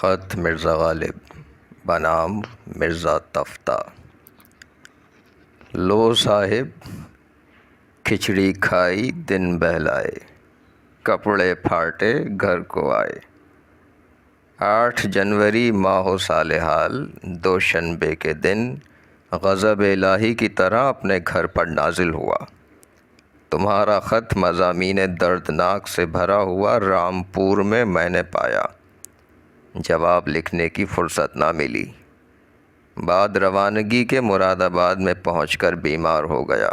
خط مرزا غالب بنام مرزا تفتہ۔ لو صاحب کھچڑی کھائی دن بہلائے، کپڑے پھاٹے گھر کو آئے۔ 8 جنوری ماہ و سال حال، دوشنبے کے دن غضب الہی کی طرح اپنے گھر پر نازل ہوا۔ تمہارا خط مضامین دردناک سے بھرا ہوا رامپور میں میں نے پایا۔ جواب لکھنے کی فرصت نہ ملی۔ بعد روانگی کے مراد آباد میں پہنچ کر بیمار ہو گیا۔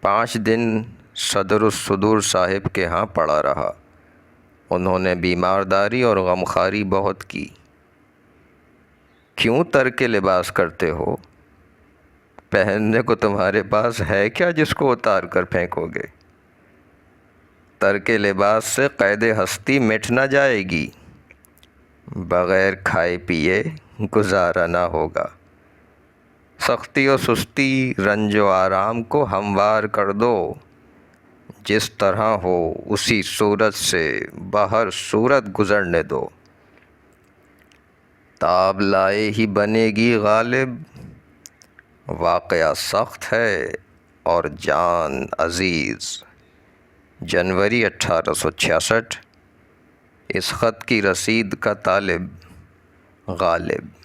5 دن صدر الصدور صاحب کے ہاں پڑا رہا۔ انہوں نے بیمارداری اور غمخواری بہت کی۔ کیوں ترک لباس کرتے ہو؟ پہننے کو تمہارے پاس ہے کیا جس کو اتار کر پھینکو گے؟ ترک لباس سے قید ہستی مٹ نہ جائے گی۔ بغیر کھائے پیے گزارا نہ ہوگا۔ سختی و سستی، رنج و آرام کو ہموار کر دو۔ جس طرح ہو اسی صورت سے بہر صورت گزرنے دو۔ تاب لائے ہی بنے گی غالب۔ واقعہ سخت ہے اور جان عزیز۔ جنوری 1866۔ اس خط کی رسید کا طالب غالب۔